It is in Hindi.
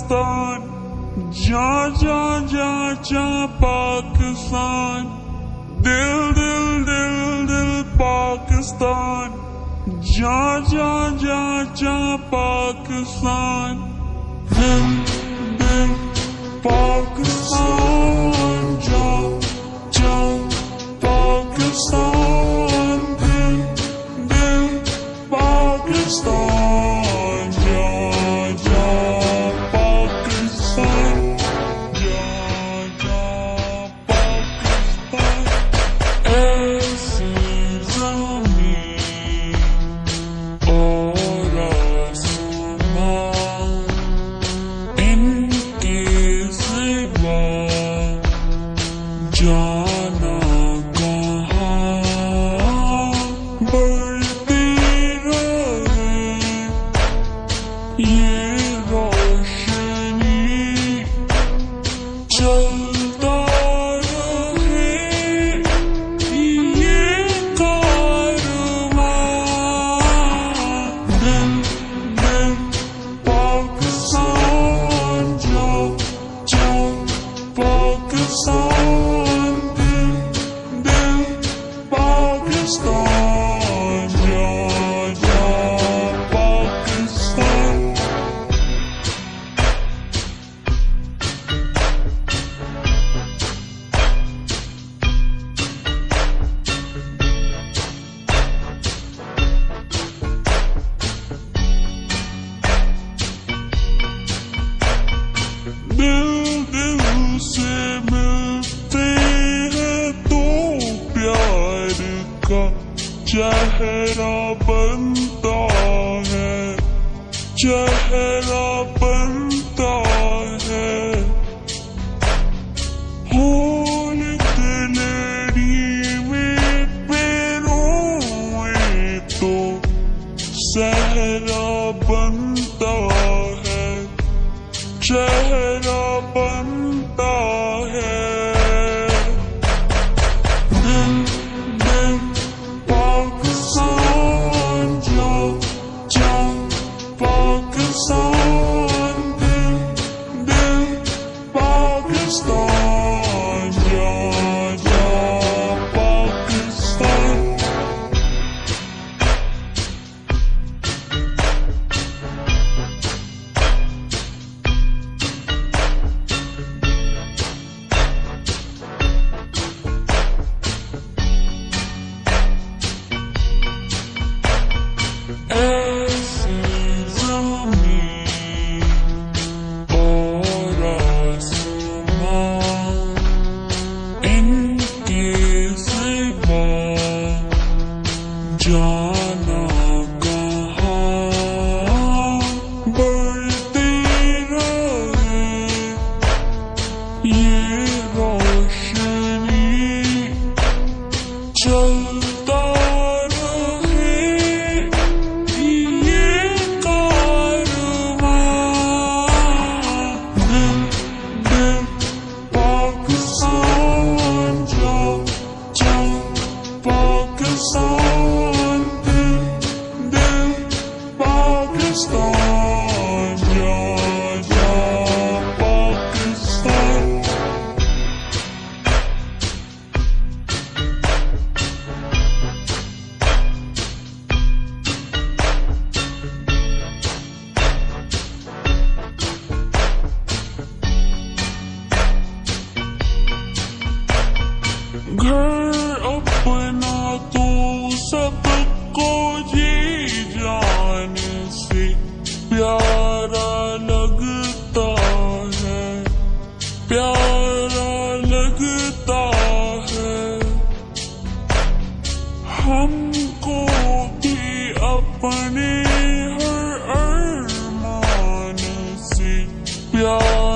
पाकिस्तान, जा जा जा जा पाकिस्तान, दिल दिल दिल दिल पाकिस्तान, जा जा जा जा पाकिस्तान, दिल दिल पाकिस्तान, जा जा पाकिस्तान, दिल दिल पाकिस्तान, जा जा पाकिस्तान, जा जा पाकिस्तान। ऐसी ज़मीन और आसमां, इनके सिवा जाना कहाँ, बढ़ती रहे ये रोशनी, चलता रहे ये कारवां, दिल दिल पाकिस्तान, जा जा पाकिस्तान, दिल दिल पाकिस्तान, जा जा पाकिस्तान। दिल दिल से मिलते हैं तो प्यार का चेहरा बनता है, चेहरा बनता है। होल दिलड़ी में पेरोए तो सहरा बनता है, चेहरा बनता है। दिल दिल पाकिस्तान, जा जा पाकिस्तान, दिल दिल पाकिस्तान, जा जा पाकिस्तान। ऐसी ज़मीन और आसमां, इनके सिवा जाना कहाँ, बढ़ती रहे ये रोशनी, चलता रहे ये कारवां, दिल दिल पाकिस्तान, जा जा पाकिस्तान, दिल दिल पाकिस्तान, जा जा पाकिस्तान। घर अपना तो सबको जी जान से प्यारा लगता है, प्यारा लगता है। हमको भी अपने हर अरमान से प्यार